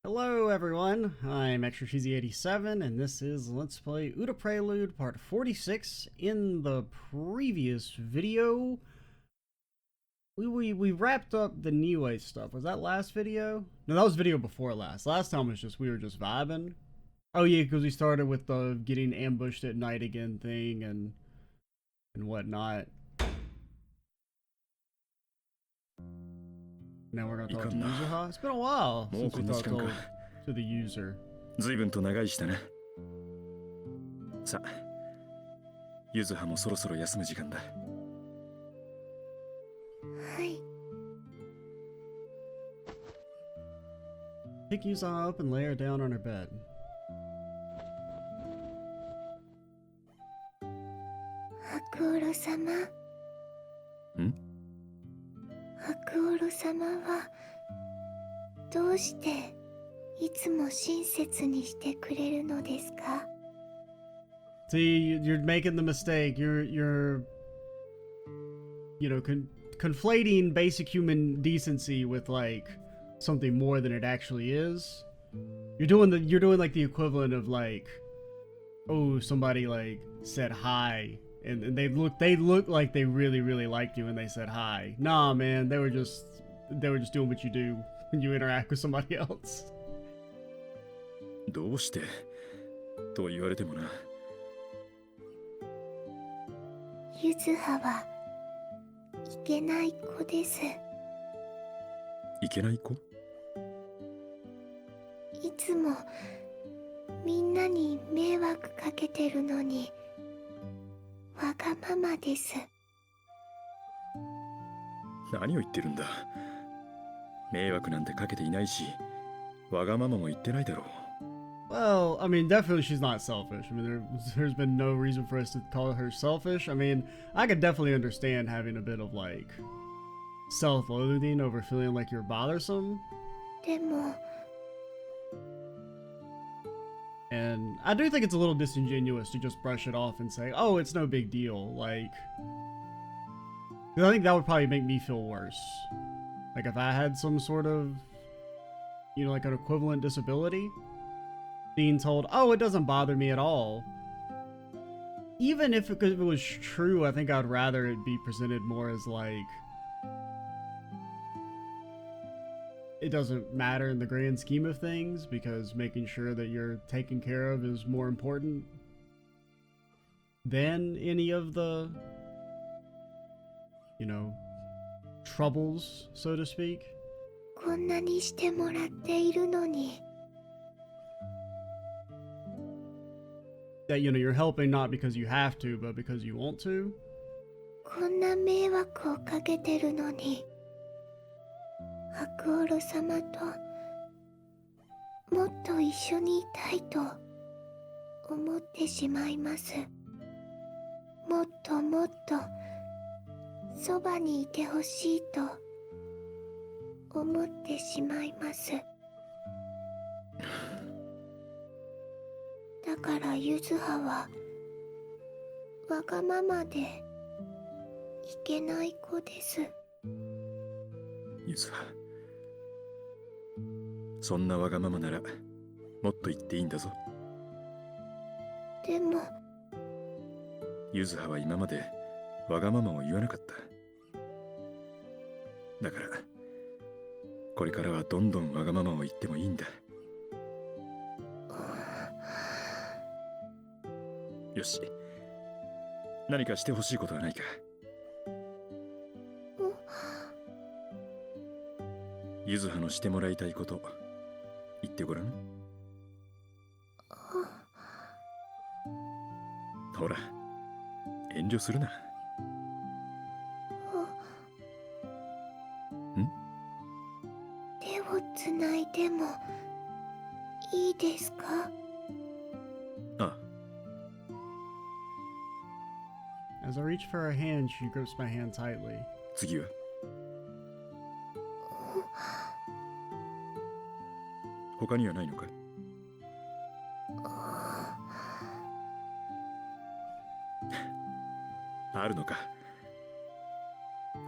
Hello everyone, I'm ExtraCheesy87 and this is Let's Play Prelude part 46. In the previous video, we wrapped up the Niue stuff. Was that last video? No, that was video before last. Last time was just, we were just vibing. Oh yeah, because we started with the getting ambushed at night again thing and whatnot. Now we're gonna talk to Yuzuha. It's been a while since we talked to the user. 随分と長いしたね。さあ、ゆずはもそろそろ休む時間だ。はい。Pick Yuzuha up and lay her down on her bed. 白オロ様。ん？白オロ様はどうしていつも親切にしてくれるのですか？ See, you're making the mistake. You're you know, conflating basic human decency with like something more than it actually is. You're doing like the equivalent of like, oh, somebody like said hi and they look like they really liked you and they said hi. Nah, man, they were just doing what you do when you interact with somebody else. どうしてと言われてもな。ゆずははいけない子です。いけない子？いつもみんなに迷惑かけてるのにわがままです。何を言ってるんだ。迷惑なんてかけていないし、わがままも言ってないだろう。Well, I mean, definitely she's not selfish. I mean, there's been no reason for us to call her selfish. I mean, I could definitely understand having a bit of, like, self-loathing over feeling like you're bothersome. でも And I do think it's a little disingenuous to just brush it off and say, oh, it's no big deal. Like, 'cause I think that would probably make me feel worse. Like, if I had some sort of, you know, like an equivalent disability, being told, oh, it doesn't bother me at all. Even if it was true, I think I'd rather it be presented more as like, it doesn't matter in the grand scheme of things because making sure that you're taken care of is more important than any of the, you know, troubles, so to speak. こんなにしてもらっているのに That, you know, you're helping not because you have to, but because you want to. こんな迷惑をかけてるのに白オロ様ともっと一緒にいたいと思ってしまいます。もっともっとそばにいてほしいと思ってしまいます。だからゆずははわがままでいけない子です。ゆずは、そんなわがままならもっと言っていいんだぞ。でもゆずはは今までわがままを言わなかった。だからこれからはどんどんわがままを言ってもいいんだ。よし、何かしてほしいことはないか。ゆずはのしてもらいたいこと言ってごらん。ほら、遠慮するな。手をつないでもいいですか？ああ。As I reach for her hand, she grips my hand tightly. 次は他にはないのか？あるのか。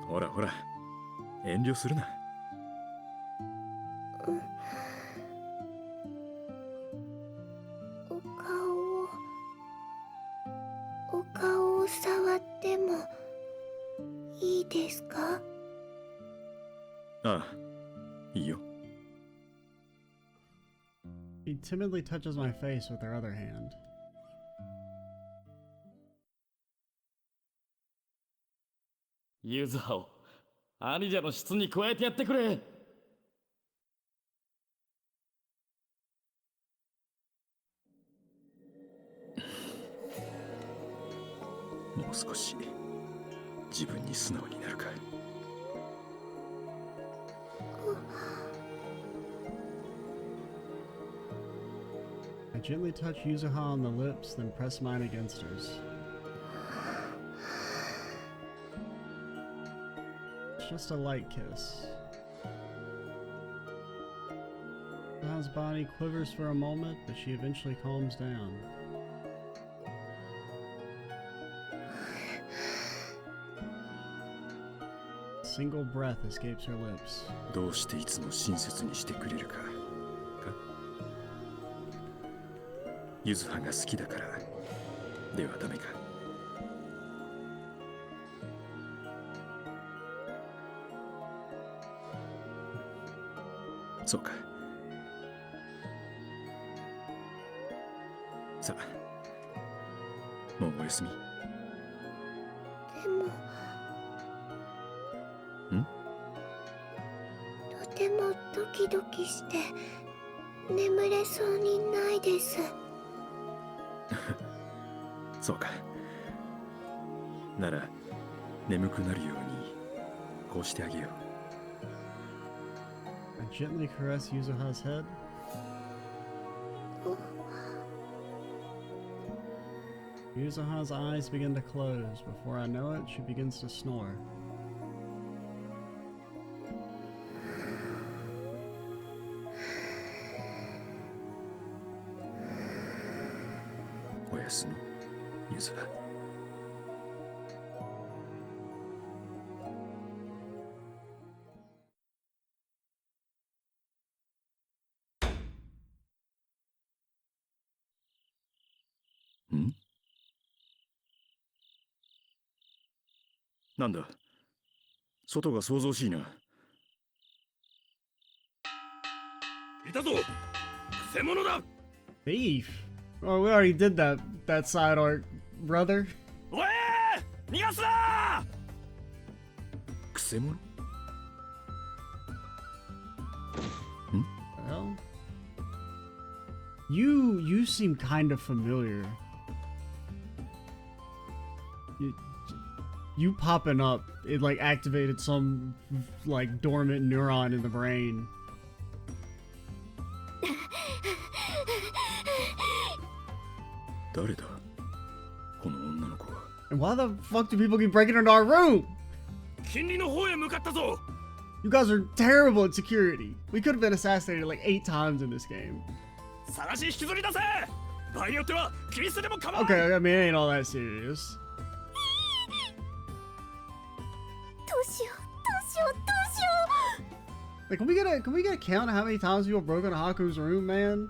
ほらほら、遠慮するな。ああ、いいよ。 She timidly touches my face with her other hand. ユズハを兄者の質に加えてやってくれ。もう少し自分に素直になるか。 I gently touch Yuzuha on the lips, then press mine against hers. It's just a light kiss. Yuzuha's body quivers for a moment, but she eventually calms down. A single breath escapes her lips. どうしていつも親切にしてくれるか。ゆずはが好きだからではダメか。そうか。さあ、もうおやすみ。でもとてもドキドキして眠れそうにないです。そうか。なら眠くなるようにこうしてあげよう。 I gently caress Yuzuha's head. Yuzuha's eyes begin to close. Before I know it, she begins to snore.おやすみ、ゆずは。 なんだ、外が騒々しいな。いたぞ、くせ者だ。 Thief? Oh, we already did that side arc, brother. おえー、逃がすな。くせ者？ Well, you seem kind of familiar. You popping up, it like activated some like dormant neuron in the brain. 誰だ、この女の子は。 And why the fuck do people keep breaking into our room? 金利の方へ向かったぞ。 You guys are terrible at security. We could have been assassinated like 8 times in this game. 探し引きずり出せ。場合によっては切り捨てでも構わん。 Okay, I mean, it ain't all that serious. どうしようどうしようどうしよう。 Like, can we get a count of how many times people broke into Haku's room, man?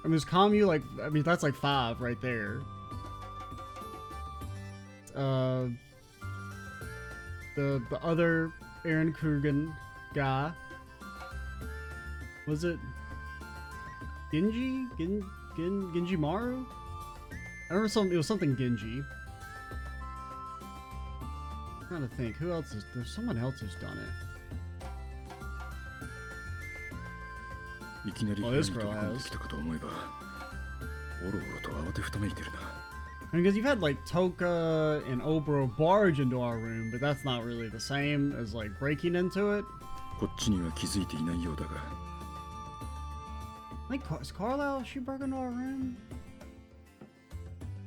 I mean, just calm you like, I mean, that's like 5 right there. The other Aaron Krugen guy. Was it Genji? Genji Maru? I remember it was something Genji. I'm trying to think, who else is, there's someone else who's done it. いきなり Oh, 部屋 this に飛 girl び込んで has. きたかと思えば、おろおろと慌てふためいてるな。 I mean, because you've had like Toka and Obro barge into our room, but that's not really the same as like breaking into it. こっちには気づいていないようだが。 Like, is Carlisle, she broke into our room?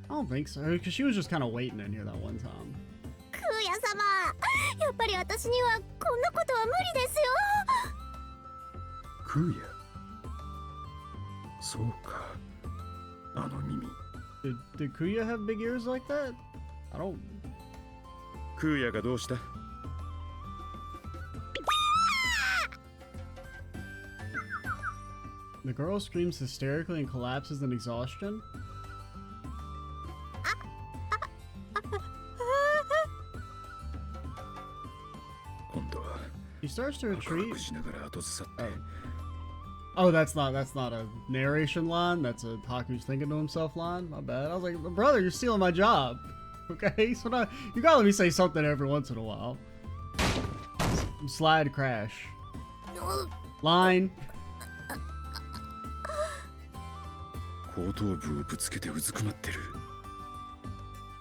I don't think so, because she was just kind of waiting in here that one time. クーヤ様、やっぱり私にはこんなことは無理ですよ。クーヤ。そうか。あの耳。 Did Kuya have big ears like that? I don't. クーヤがどうした？ The girl screams hysterically and collapses in exhaustion. 今度は starts to ワクワ retreat. クしながら後ずさって Oh, that's not a narration line. That's a Haku's thinking to himself line. My bad. I was like, brother, you're stealing my job. Okay, so now you gotta let me say something every once in a while. Slide crash. Line. 後頭部をぶつけてうずくまってる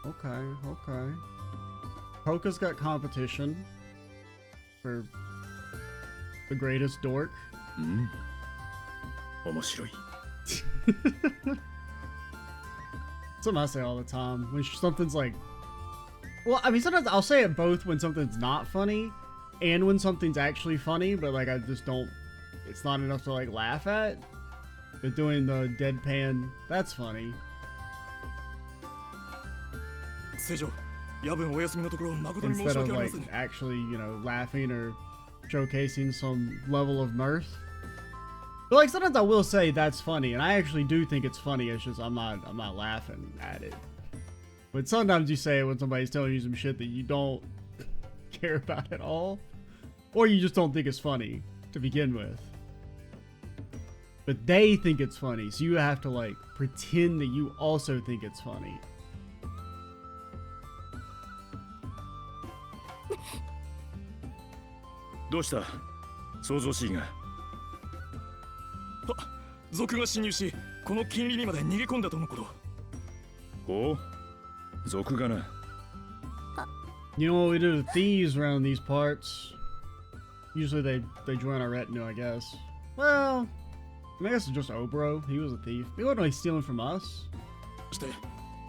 Okay, okay. Poka's got competition for the greatest dork. うん面白い Something I say all the time when something's like, well, I mean, sometimes I'll say it both when something's not funny and when something's actually funny, but like I just don't, it's not enough to like laugh at. But doing the deadpan, that's funny. 聖女、夜分お休みのところ誠に申 Instead し of 訳ありま like せん。 actually, you know, laughing or showcasing some level of mirth. But like sometimes I will say that's funny, and I actually do think it's funny. It's just I'm not laughing at it. But sometimes you say it when somebody's telling you some shit that you don't care about at all, or you just don't think it's funny to begin with. But they think it's funny, so you have to like pretend that you also think it's funny. どうした想像しいが賊が侵入し、この金利にまで逃げ込んだとのこと。おう賊がな You know what we do to thieves around these parts? Usually they join our retinue, I guess. Well, I guess it's just Obro. He was a thief. He wasn't really stealing from us. そして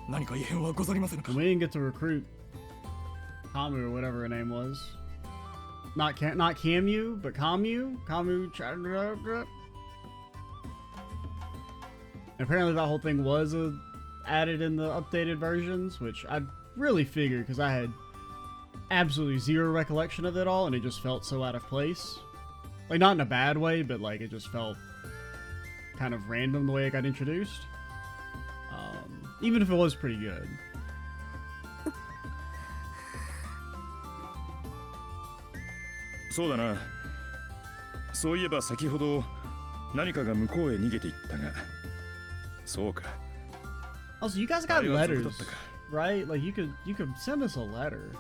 何か異変はござりませんか。 And we didn't get to recruit Kamu or whatever her name was. Not Camu, but Kamu. And apparently that whole thing was added in the updated versions, which I really figured because I had absolutely zero recollection of it all, and it just felt so out of place. Like, not in a bad way, but like it just felt kind of random the way it got introduced. Even if it was pretty good. そうだなそういえば先ほど何かが向こうへ逃げていったがそうか Also, you guys got あれは賊 letters, だったか right? Like you could send us a letter.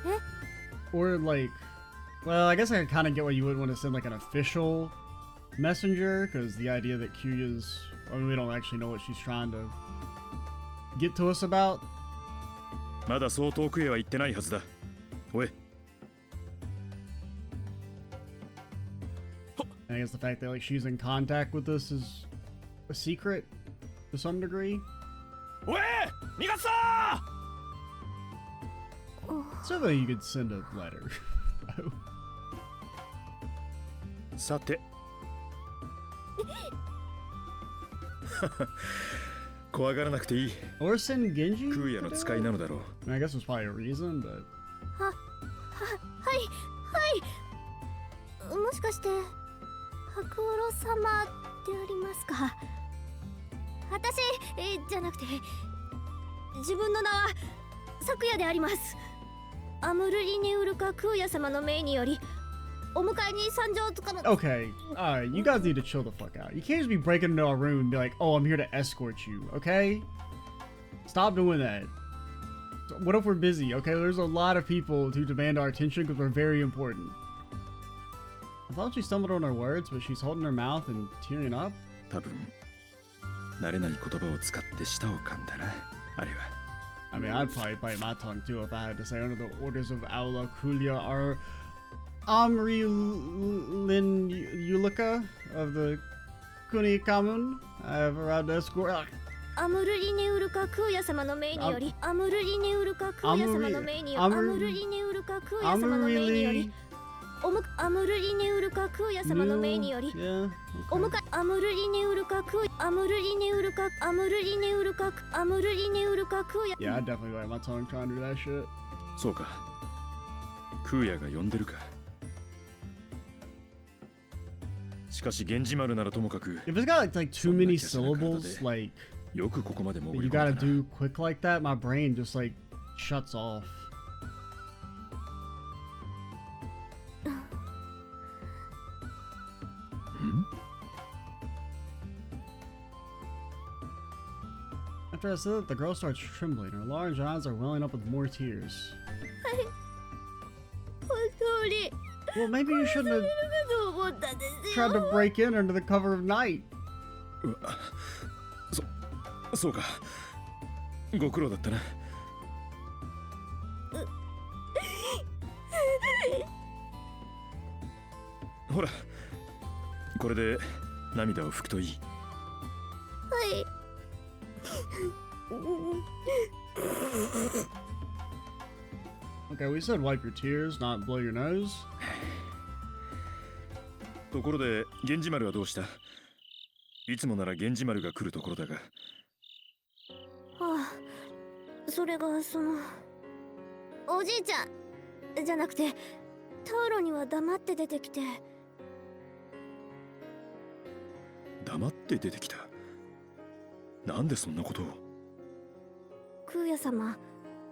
Eh? Or like, well, I guess I kind of get why you wouldn't want to send like an official messenger, because the idea that Kyuya's, I mean, we don't actually know what she's trying to get to us about. まだそう遠くへは行ってないはずだおい And I guess the fact that like she's in contact with us is a secret to some degree. おい逃がすぞ Certainly you could send a letter. さて怖がらなくていい Or send Genji? 空也の使いなのだろう I mean, I guess there's probably a reason, but もしかして白オロ様でありますか。私じゃなくて自分の名は昨夜であります。アムルリネウルカ空也様の命によりお迎えに参上つかま okay, alright, you guys need to chill the fuck out. You can't just be breaking into our room and be like, oh, I'm here to escort you, okay? Stop doing that. What if we're busy, okay? There's a lot of people who demand our attention because we're very important. I thought she stumbled on her words, but she's holding her mouth and tearing up. 多分慣れない言葉を使って舌を噛んだなあれは I mean, I'd probably bite my tongue too if I had to say under the orders of Aula Kulia are Amri Lin Yulika of the Kuni Kamun. I have arrived to escort. アムルリネウルカ空也様の命によりアムルリネウルカ空也様の命によりアムルリネウルカ空也様の命により アムルリネウルカ空也様の命により Yeah, お okay. 迎えアムルリネウルカ空アムルリネウルカアムルリネウルカアムルリネウルカ空也 Yeah, I'd definitely bite my tongue trying to do that shit. そうか空也が呼んでるかしかし源氏丸ならともかく If it's got like too many syllables, like よくここまで潜 that り you 込んだ gotta な do quick like that, my brain just like shuts off. After I said that, the girl starts trembling. Her large eyes are welling up with more tears. 本当に Well, maybe you shouldn't have かと思ったんですよ tried to break in under the cover of night. うわそうかご苦労だったなほらこれで涙を拭くといいはい Okay, we said wipe your tears, not blow your nose. ところで源氏丸はどうしたいつもなら源氏丸が来るところだがはあそれがそのおじいちゃんじゃなくてタウロには黙って出てきて黙って出てきたなんでそんなことを空也様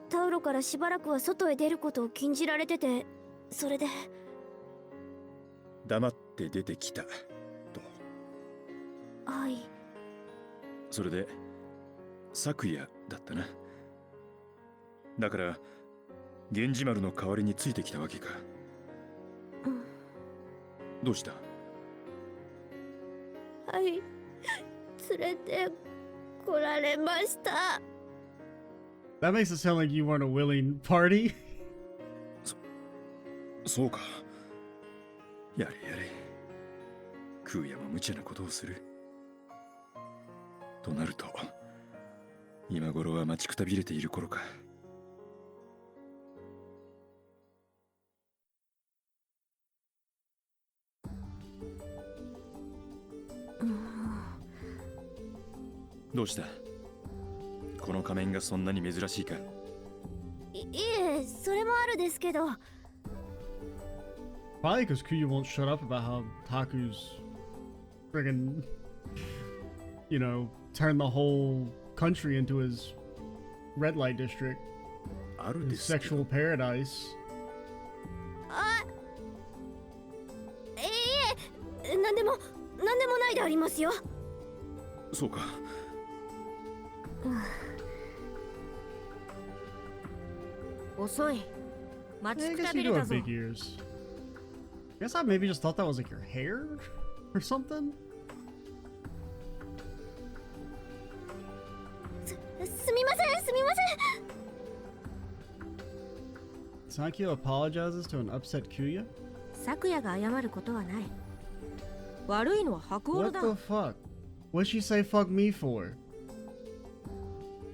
タウロからしばらくは外へ出ることを禁じられててそれで黙って出てきたとはいそれで昨夜だったなだから源氏丸の代わりについてきたわけか、うん、どうしたはい連れて来られました That makes it sound like you weren't a willing party. そうかやれやれ空也も無茶なことをするとなると今頃は待ちくたびれている頃かどうしたこの仮面がそんなに珍しいかいえそれもあるですけど Probably because Kuya won't shut up about how Haku's friggin', you know, turned the whole country into his red light district, ある his ですけど sexual paradise. あなんでもないでありますよそうか遅い待 Yeah, ち I く guess た you びれ do た have ぞ big ears. Guess I maybe just thought that was like your hair or something. すみません Sakyo apologizes to an upset Kuya? 昨夜が謝ることはない悪いのは白オロ What だ the fuck? What'd she say fuck me for?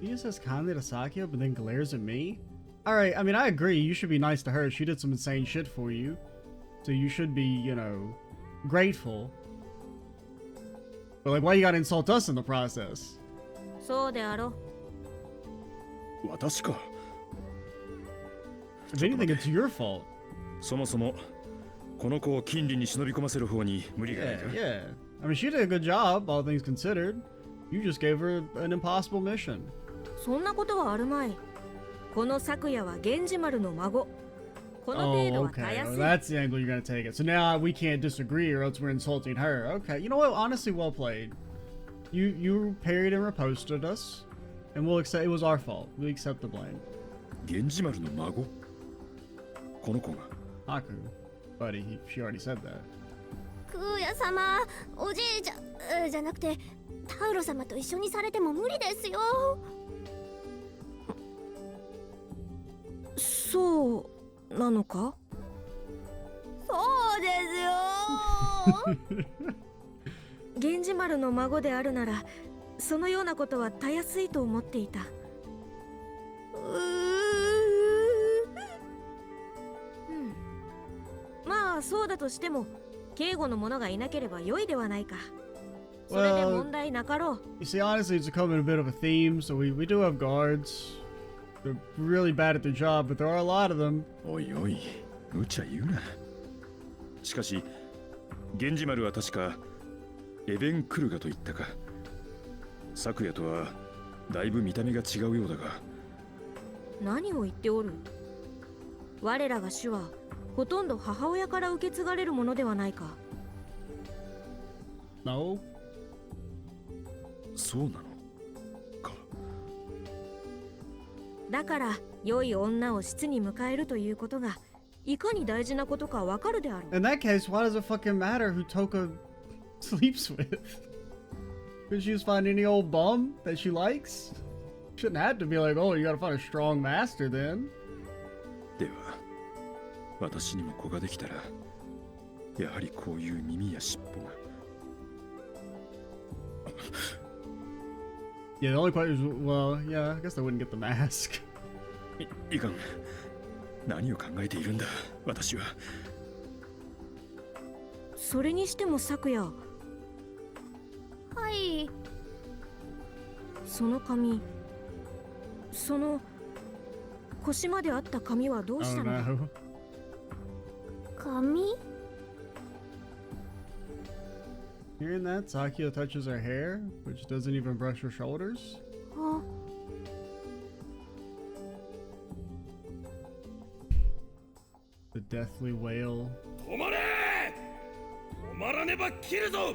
He says kindly to Sakyo but then glares at me? Alright, I mean I agree, you should be nice to her. She did some insane shit for you. So you should be, you know, grateful. But like why you gotta insult us in the process? そうであろ私か If anything, it's your fault. そもそもこの子を金利に忍び込ませる方に無理がない Yeah, か yeah. I mean, she did a good job, all things considered. You just gave her an impossible mission. そんなことはあるまいこの昨夜は源氏丸の孫この程度 Oh, はた okay. や Oh, すい that's the angle you're gonna take it. So now we can't disagree, or else we're insulting her. Okay, you know what? Honestly, well played. You parried and riposted us, and we'll accept. It was our fault. We accept the blame. 源氏丸の孫この子が Haku, buddy, she already said that. 空也様おじいちゃんじゃなくてタウロ様と一緒にされても無理ですよそうなのかそうですよ源氏丸の孫であるならそのようなことはたやすいと思っていたまあそうだとしても警護の者がいなければ良いではないかそれで問題なかろう You see, honestly, it's becoming a bit of a theme. So we do have guards. They're really bad at their job, but there are a lot of them. おいおい無茶言うなしかし源氏丸は確かエベンクルガと言ったか昨夜とはだいぶ見た目が違うようだが何を言っておる我らが主はほとんど母親から受け継がれるものではないか No. そうなのかだから良い女を室に迎えるということがいかに大事なことかわかるであろう。 In that case, why does it fucking matter who Toka sleeps with? Could she just find any old bum that she likes? Shouldn't have to be like, oh, you gotta find a strong master then. では私にも子ができたらやはりこういう耳や尻尾が Yeah, the only question is, well, yeah, I guess I wouldn't get the mask. いかん何を考えているんだ私は。それにしても昨夜、はい。その髪、その腰まであった髪はどうし Oh たのだ。 no. 髪？ Hearing that, Sakio touches her hair, which doesn't even brush her shoulders. あ、 The deathly wail. 止まれ止まらねば切るぞ。もう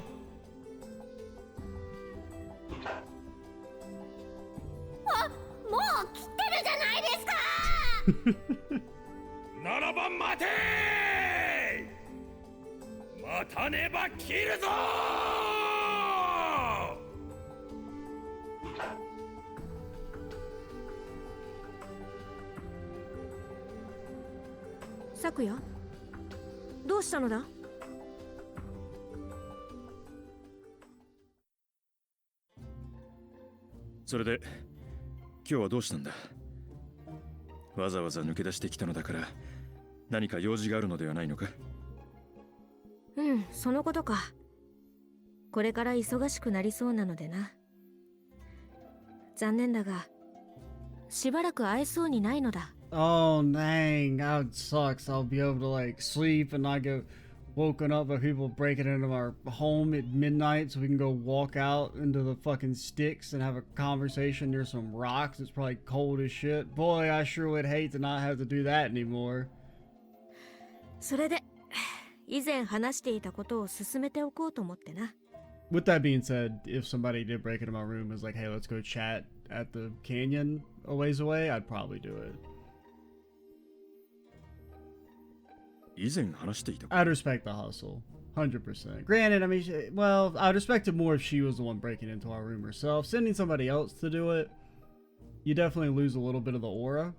切ってるじゃないですか。ならば待て待たねば切るぞ。昨夜、どうしたのだ。それで今日はどうしたんだ。わざわざ抜け出してきたのだから何か用事があるのではないのか。うん、そのことか。これから忙しくなりそうなのでな。残念だがしばらく会えそうにないのだ。 Oh, dang. That sucks. I'll be able to, like, sleep and not get woken up by people breaking into our home at midnight so we can go walk out into the fucking sticks and have a conversation near some rocks. It's probably cold as shit. Boy, I sure would hate to not have to do that anymore. それで以前話していたことを進めておこうと思ってな。 With that being said, if somebody did break into my room and was like, hey, let's go chat at the canyon a ways away, I'd probably do it. 以前話していた。 I'd respect the hustle. 100%. Granted, I mean, well, I'd respect it more if she was the one breaking into our room herself. Sending somebody else to do it, you definitely lose a little bit of the aura.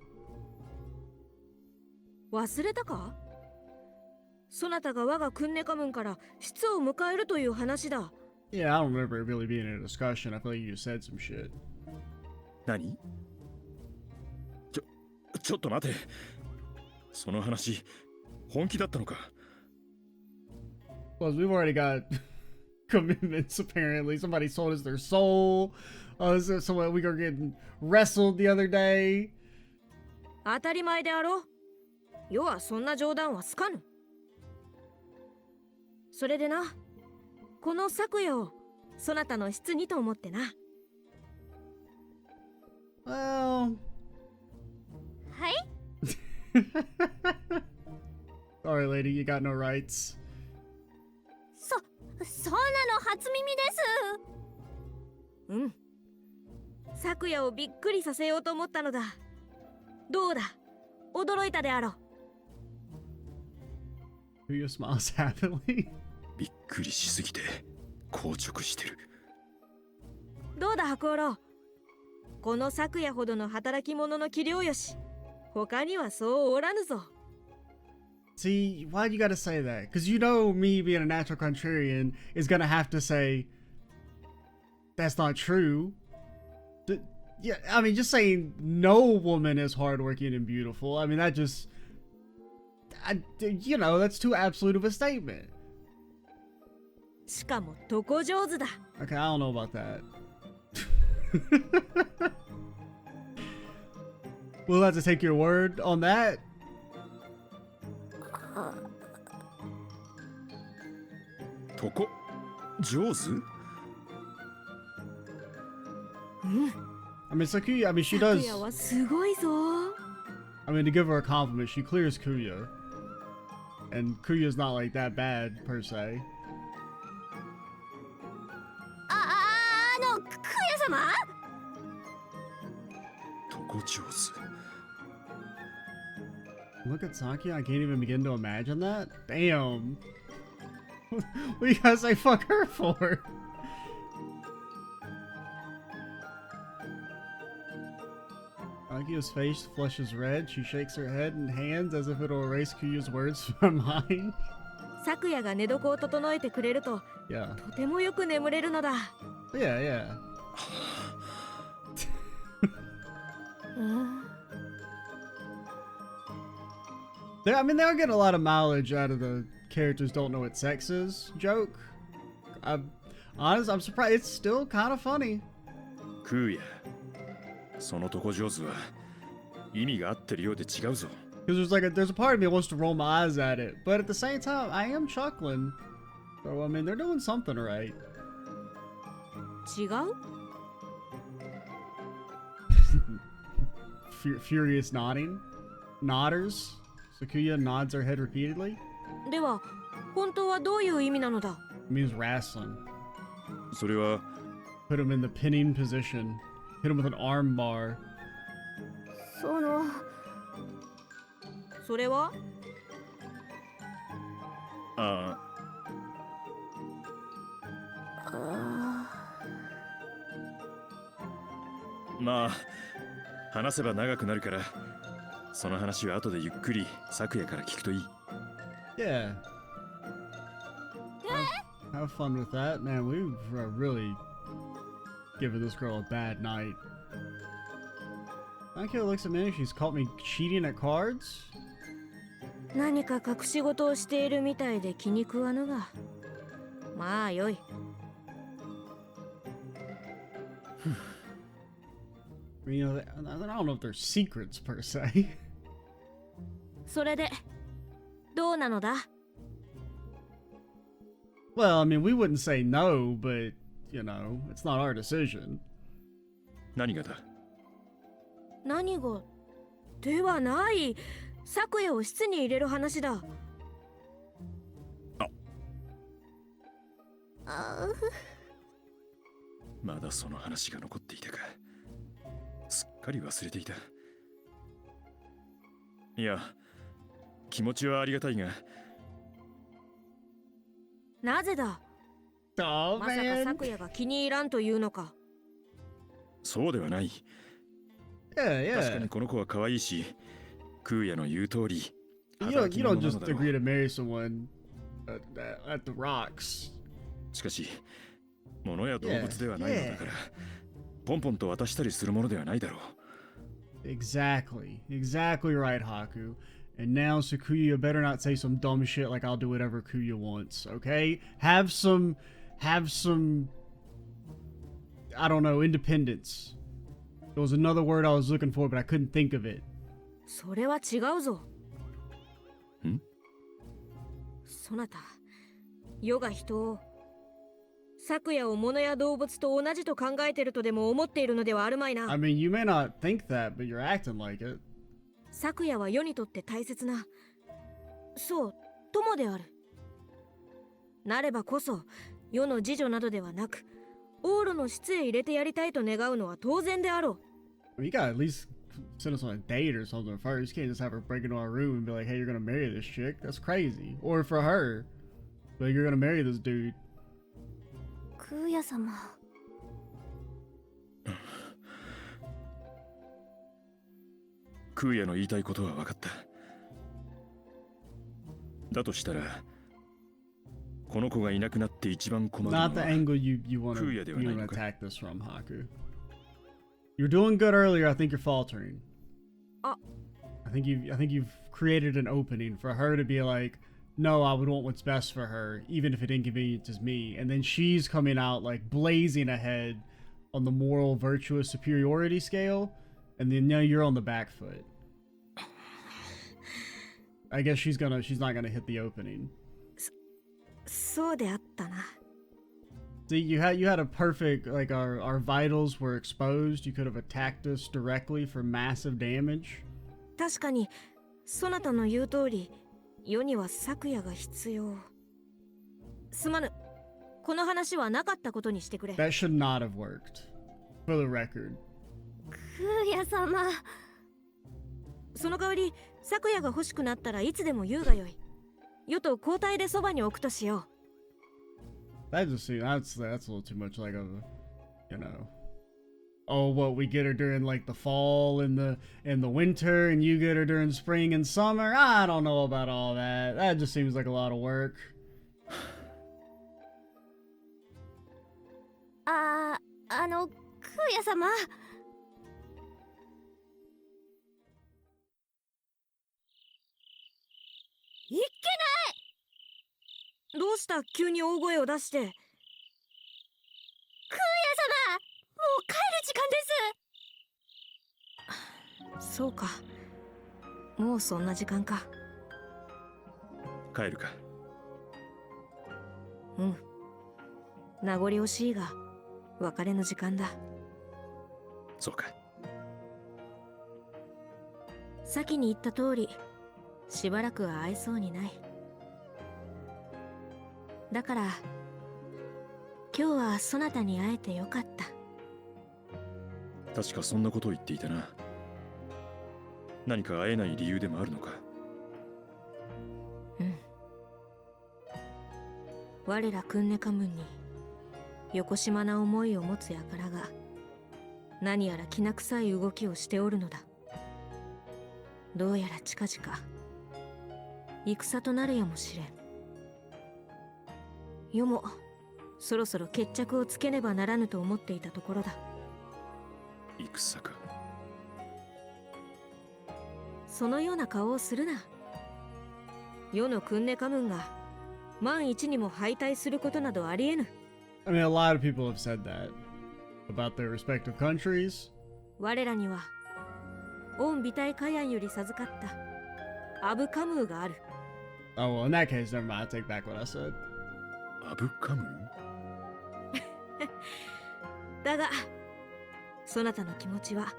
忘れたか。そなたが我がクンネカムンから室を迎えるという話だ。 Yeah, I don't remember it really being in a discussion. I feel like you just said some shit. 何？ちょっと待て。その話本気だったのか。 Plus, we've already got commitments, apparently. Somebody sold us their soul. So we were getting wrestled the other day. 当たり前であろう。世はそんな冗談は好かぬ。それでな、この昨夜をそなたの室にと思ってな。 Well... はい。 Sorry, lady, you got no rights. そうなの、初耳です。うん。昨夜をびっくりさせようと思ったのだ。どうだ、驚いたであろう。 Kuya smiles happily. びっくりしすぎて硬直してる。どうだ白オロ。この昨夜ほどの働き者の器量よし、他にはそうおらぬぞ。 See, why'd you gotta say that? Because you know me being a natural contrarian is gonna have to say, that's not true. Yeah, I mean, just saying no woman is hardworking and beautiful. I mean, that just... you know, that's too absolute of a statement. しかも床上手だ。 Okay, I don't know about that. We'll have to take your word on that. 床上手？ I mean, Sakuya, I mean, she 昨 does... 夜はすごいぞ。 I mean, to give her a compliment, she clears Kuya. And Kuya's not, like, that bad, per se. クヤ様？上手。 Look at Saki, I can't even begin to imagine that. Damn. What do you guys say fuck her for? Saki's face flushes red. She shakes her head and hands as if it'll erase Kuya's words from her mind. 昨夜が寝床を整えてくれると Yeah. とてもよく眠れるのだ。 Yeah, yeah. I mean, they're getting a lot of mileage out of the characters don't know what sex is joke. I'm surprised. It's still kind of funny. クーヤ、そのとこ上手は意味が合ってるようで違うぞ。 Because there's a part of me that wants to roll my eyes at it, but at the same time, I am chuckling. So I mean, they're doing something right. 違う？ Furious nodding, nodders. Sakuya nods her head repeatedly. では本当はどういう意味なのだ？ It means wrestling. それは Put him in the pinning position. Hit him with an arm bar. それは？あまあ話せば長くなるからその話は後でゆっくり昨夜から聞くといい。 Yeah. Have fun with that, man. We've really given this girl a bad night. Sakuya looks at me. She's caught me cheating at cards. 何か隠し事をしているみたいで気に食わぬが、まあよい。You know, I don't know if they're secrets per se. それでどうなのだ？ Well, I mean, we wouldn't say no, but you know, it's not our decision. 何がだ。何がではない。昨夜を室に入れる話だ。まだその話が残っていたか。すっかり忘れていた。いや、気持ちはありがたいが。なぜだ？ Oh まさか man. 昨夜が気に入らんというのか。そうではない。 Yeah, 確か yeah. にこの子は可愛いし、クーヤの言う通り。 You 働き don't 者なの just だろう。 agree to marry someone at the rocks. しかし、物や動物ではないのだから、ポンポンと渡したりするものではないだろう。 Exactly. Exactly right, Haku. And now, Sakuya, better not say some dumb shit like I'll do whatever Kuya wants, okay? Have some, I don't know, independence. There was another word I was looking for, but I couldn't think of it. それは違うぞ。ん？そなた、世が人を昨夜を物や動物と同じと考えてるとでも思っているのではあるまい I な。 mean, you may not think that, but you're acting like it. 昨夜は世にとって大切な、そう、友である。なればこそ、世の次女などではなく、オールの室へ入れてやりたいと願うのは当然であろう。 I mean, you gotta at least send us on a date or something first. You can't just have her break into our room and be like, hey, you're gonna marry this chick. That's crazy. Or for her, like, you're gonna marry this dude. クーヤ様。クーヤの言いたいことは分かった。だとしたら、この子がいなくなって一番困るの Not the は angle you want to Kuyaではないのか？ attack this from, Haku. You're doing good earlier. I think you're faltering. Ah. I think you've created an opening for her to be like, no, I would want what's best for her, even if it inconveniences me. And then she's coming out like blazing ahead on the moral virtuous superiority scale, and then now you're on the back foot. I guess she's not gonna hit the opening. そうであったな。 See, you had a perfect, like, our vitals were exposed. You could have attacked us directly for massive damage. 確かに、そなたの言う通り、世には昨夜が必要。すまぬ。この話はなかったことにしてくれ。 That should not have worked. For the record. ク空也様。その代わり昨夜が欲しくなったらいつでも言うがよい。世と交代でそばに置くとしよ That just seems that's a little too much like a, you know. Oh, what we get her during like the fall and the winter, and you get her during spring and summer. I don't know about all that. That just seems like a lot of work. 空也様。いっけな。う。どうした急に大声を出して。空也様、もう帰る時間です。そうか。もうそんな時間か。帰るか。うん。名残惜しいが別れの時間だ。そうか。先に言った通りしばらくは会えそうにない。だから今日はそなたに会えてよかった。確かそんなことを言っていたな。何か会えない理由でもあるのか。うん。我らクンネカムンによこしまな思いを持つ輩が何やらきな臭い動きをしておるのだ。どうやら近々戦となるやもしれん。世もそろそろ決着をつけねばならぬと思っていたところだ。戦か。そのような顔をするな。世のクンネカムンが万一にも敗退することなどありえぬ。I mean, a lot of people have said that about their respective countries. 我らには御美体カヤンより授かったアブカムーがある。 Oh, well, in that case, never mind. I take back what I said. アブカム？だがそなたの気持ちは。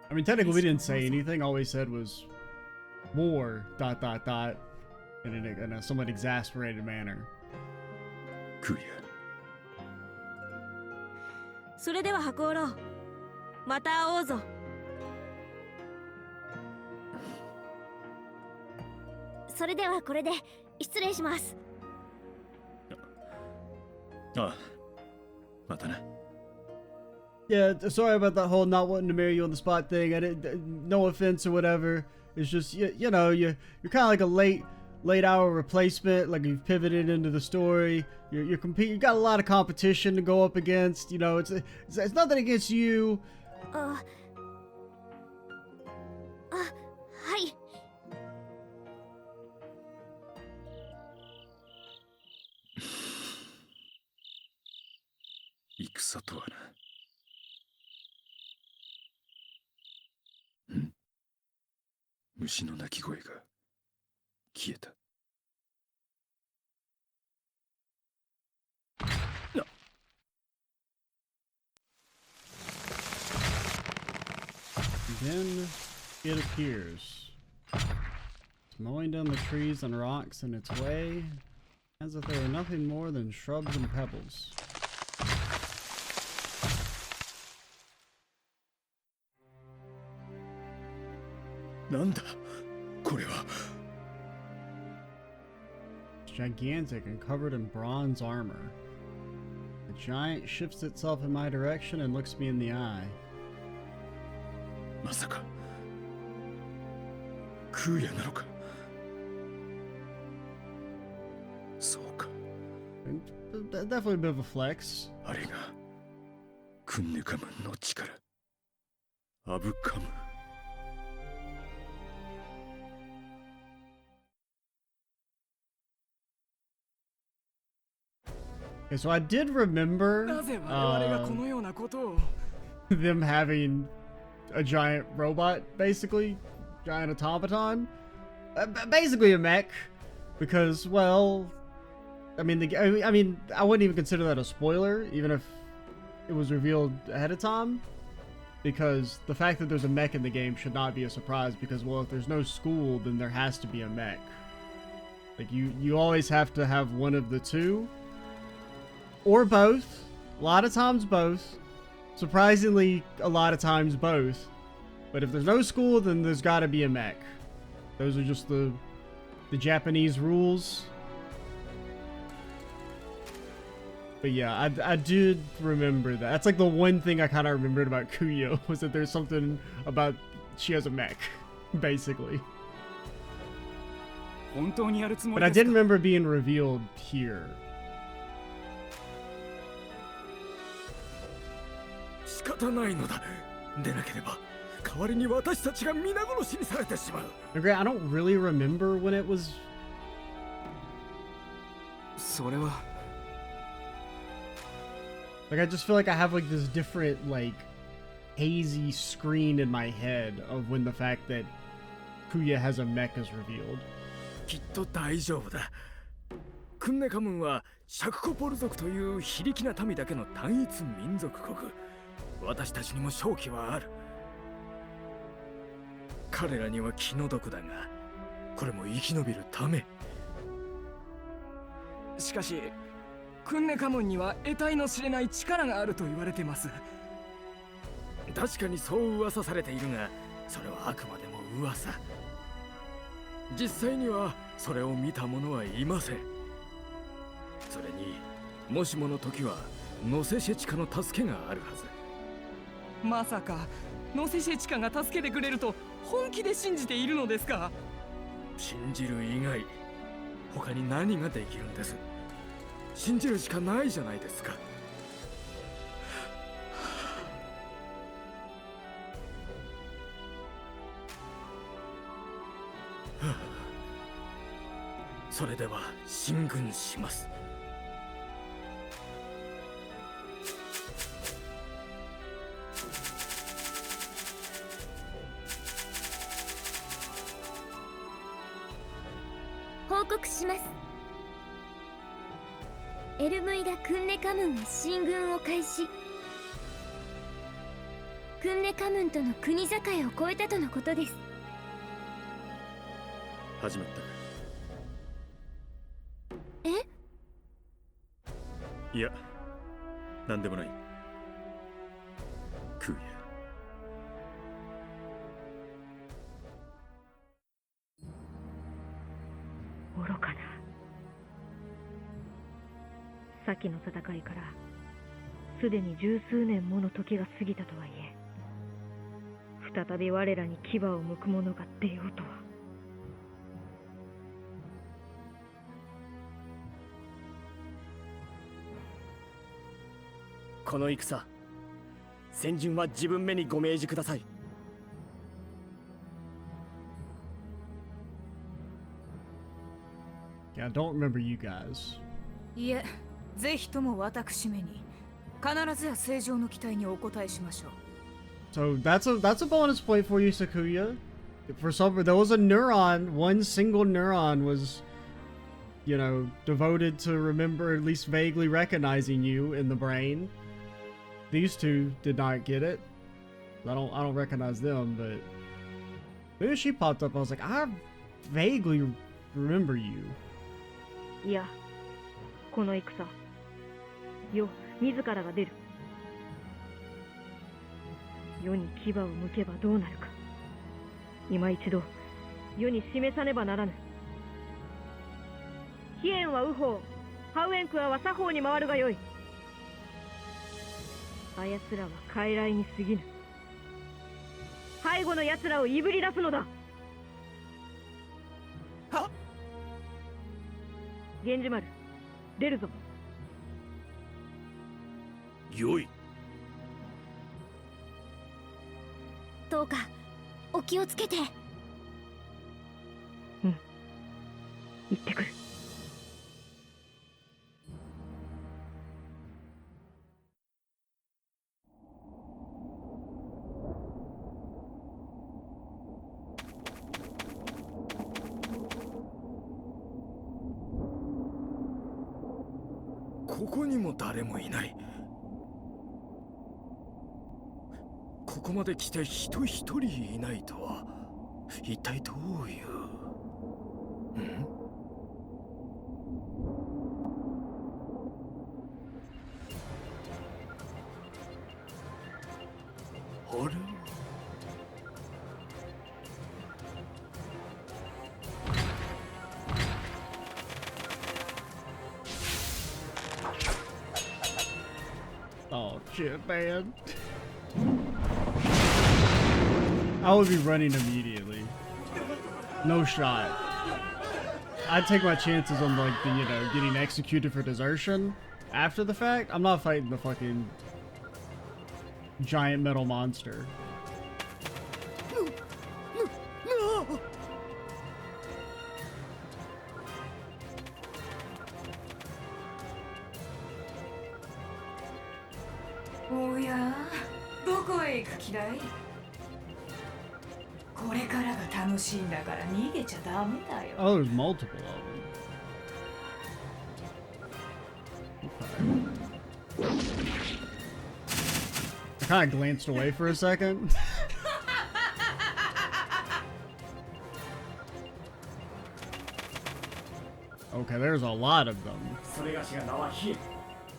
I mean, technically, we didn't say anything. All we said was war, dot, dot, dot, in a somewhat exasperated manner. クリそれでは白狼、また会おうぞ。それではこれで失礼します。ア。ああ、またな。Yeah, sorry about that whole not wanting to marry you on the spot thing. I didn't, no offense or whatever. It's just you know you're kind of like a late hour replacement. Like you've pivoted into the story. You're compete. You got a lot of competition to go up against. You know, it's nothing against you. はい。戦とはな。ん？虫の鳴き声が消えた。Then it appears, mowing down the trees and rocks in its way, as if they were nothing more than shrubs and pebbles. なんだこれは。 It's gigantic and covered in bronze armor. The giant shifts itself in my direction and looks me in the eye. まさか空也なのか。そうか。 Definitely a bit of a flex. あれがクンネカムンの力。アブカム。 Okay, so I did remember なぜ我々がこのようなことを。them having a giant robot, basically, giant automaton, basically a mech, because well, I mean, I wouldn't even consider that a spoiler, even if it was revealed ahead of time, because the fact that there's a mech in the game should not be a surprise, because well, if there's no school, then there has to be a mech. Like you always have to have one of the two. Or both. A lot of times both. Surprisingly, a lot of times both. But if there's no school, then there's gotta be a mech. Those are just the Japanese rules. But yeah, I did remember that. That's like the one thing I kind of remembered about Kuya, was that there's something about she has a mech, basically. But I didn't remember being revealed here. 仕方ないのだ。でなければ代わりに私たちが皆殺しにされてしまう。 And Grant, I don't really remember when it was. それは Like, I just feel like I have like this different, like, hazy screen in my head of when the fact that Kuya has a mech is revealed. きっと大丈夫だ。クンネカムンはシャクコポル族という非力な民だけの単一民族国。私たちにも勝機はある。彼らには気の毒だが、これも生き延びるため。しかし、クンネカムンには得体の知れない力があると言われてます。確かにそう噂されているが、それはあくまでも噂。実際にはそれを見た者はいません。それにもしもの時はノセシェチカの助けがあるはず。まさかノセシェチカが助けてくれると本気で信じているのですか？信じる以外他に何ができるんです。信じるしかないじゃないですか。それでは進軍します。報告します。エルムイがクンネカムンが進軍を開始。クンネカムンとの国境を越えたとのことです。始まったか。いや、なんでもない。クーヤ。愚かな。先の戦いからすでに十数年もの時が過ぎたとはいえ、再び我らに牙を向く者が出ようとは。この戦、先陣は自分目にご命じください。Yeah, I don't remember you guys. いえ、ぜひとも私めに必ずや正常の期待にお応えしましょう。So that's a bonus point for you, Sakuya. For some, there was a neuron. One single neuron was, you know, devoted to remember at least vaguely recognizing you in the brain. These two did not get it. I don't recognize them, but maybe she popped up. I was like, I vaguely remember you. いや、この戦、世自らが出る。世に牙を向けばどうなるか、今一度世に示さねばならぬ。飛燕は右方、ハウエンクアは左方に回るがよい。あやつらは傀儡に過ぎぬ。背後の奴らをいぶり出すのだ。はっ。源氏丸、出るぞ。よい。どうかお気をつけて。うん、行ってくる。ここにも誰もいない。ここまで来て人一人いないとは一体どういう。あれ Oh shit, man. I would be running immediately. No shot. I'd take my chances on like the, getting executed for desertion after the fact. I'm not fighting the fucking giant metal monster. No. おや、どこへ行く気だい？これからが楽しいんだから逃げちゃダメだよ。 Oh, there's multiple of them. Okay. I kind of glanced away for a second. Okay, there's a lot of them.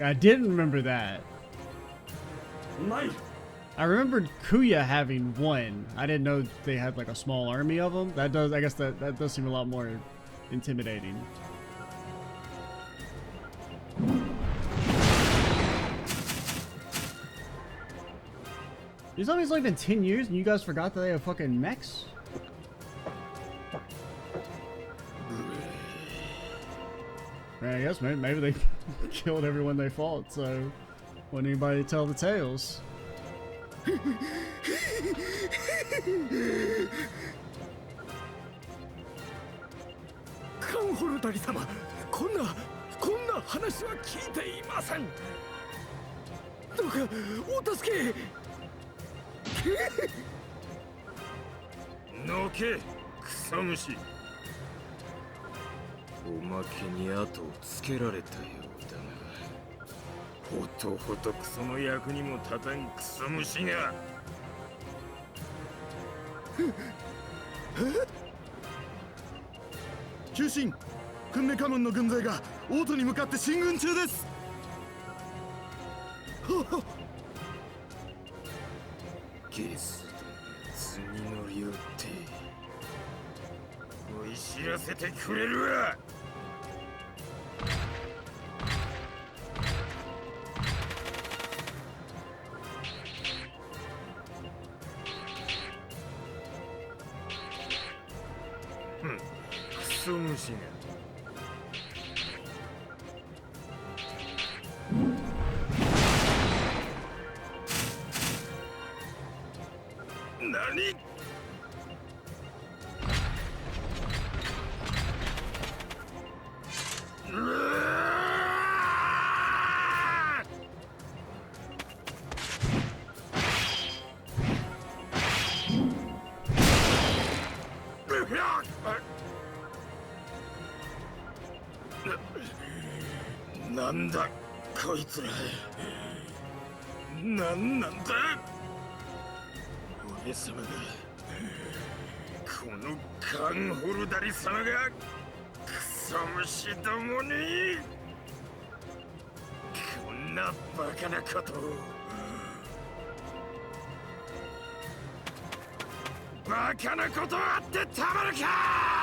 I didn't remember that. I remembered Kuya having one. I didn't know they had like a small army of them. That does, I guess that does seem a lot more intimidating. These zombies only been 10 years and you guys forgot that they have fucking mechs? I guess maybe they killed everyone they fought, so wouldn't anybody tell the tales. カンホルダリ様、こんな話は聞いていません。どうかお助け。のけ、クソ虫。おまけに後をつけられたようだな。ほとほとクソの役にも立たんクソ虫が。急進、クンネカムンの軍勢がオートに向かって進軍中です。ゲス図に乗り寄って追い知らせてくれるわ。クソ虫が。何？なんだこいつら。なんだ俺様が、このカンホルダリ様がクソ虫どもにこんなバカなことを。バカなことあってたまるか。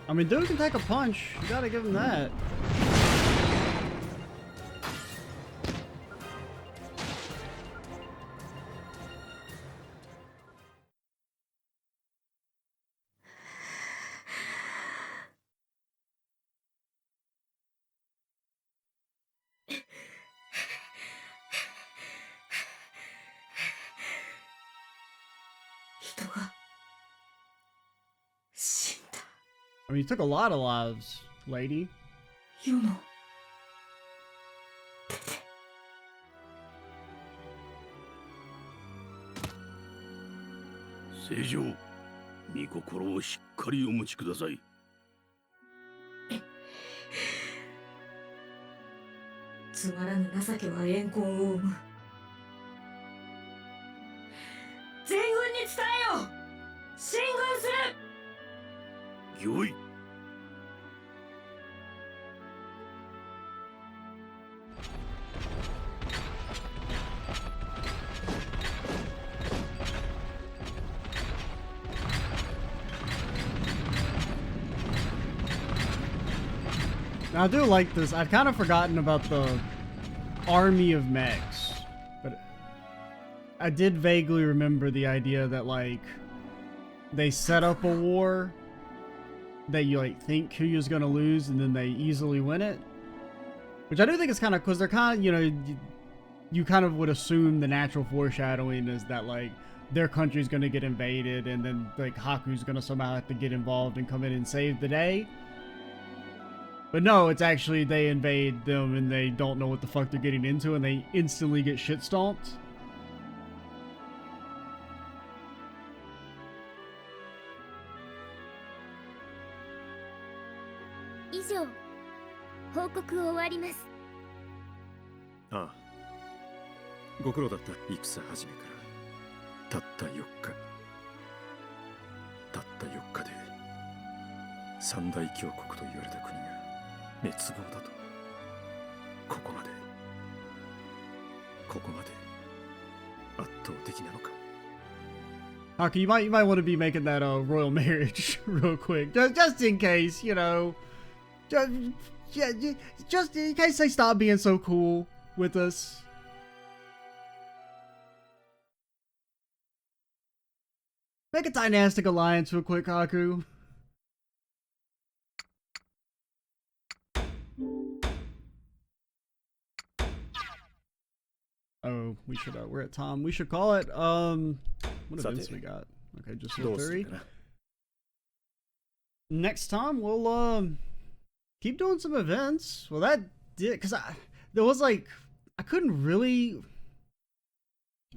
I mean, dude can take a punch. You gotta give him that. I mean, you took a lot of lives, lady. ユノ。正常、御心をしっかりお持ちください。つまらぬ情けは怨恨を生む。全軍に伝えよ。進軍する。よい。 Now, I do like this. I'd kind of forgotten about the army of mechs, but I did vaguely remember the idea that, like, they set up a war that you, like, think Kuyu's gonna lose, and then they easily win it. Which I do think is kind of, because they're kind of, you know, you kind of would assume the natural foreshadowing is that, like, their country's gonna get invaded, and then, like, Haku's gonna somehow have to get involved and come in and save the day. But no, it's actually they invade them and they don't know what the fuck they're getting into and they instantly get shit stomped. 以上、報告終わります。ああ、ご苦労だった。戦始めからたった4日、たった4日で三大強国と言われた国が滅亡だと。ここまで圧倒的なのか。 Haku, you might want to be making that royal marriage real quick, just in case, you know, just in case they stop being so cool with us. Make a dynastic alliance real quick, Haku. Oh, we should, we're at time. We should call it, what events we got? Okay, just the 3. Next time, we'll, keep doing some events. Well, that did, because there was, like, I couldn't really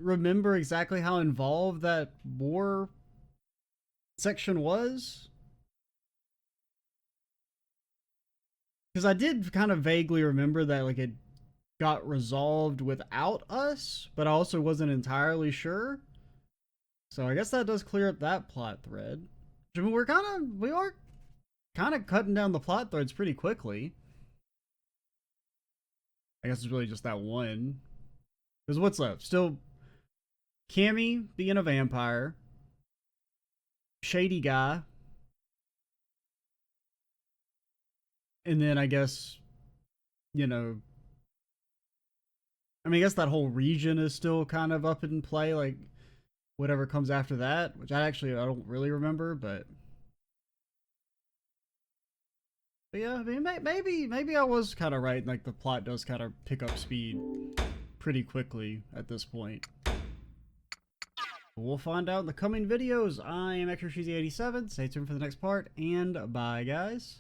remember exactly how involved that war section was. Because I did kind of vaguely remember that, like, it got resolved without us, but I also wasn't entirely sure. So I guess that does clear up that plot thread. I mean, we are kind of cutting down the plot threads pretty quickly. I guess it's really just that one. Because what's left? Still Cammy being a vampire, Shady Guy, and then I guess, you know, I mean, I guess that whole region is still kind of up in play, like whatever comes after that, which I don't really remember, but yeah, I mean, maybe I was kind of right, like the plot does kind of pick up speed pretty quickly at this point. We'll find out in the coming videos. I am Extra Cheesy 87. Stay tuned for the next part, and bye, guys.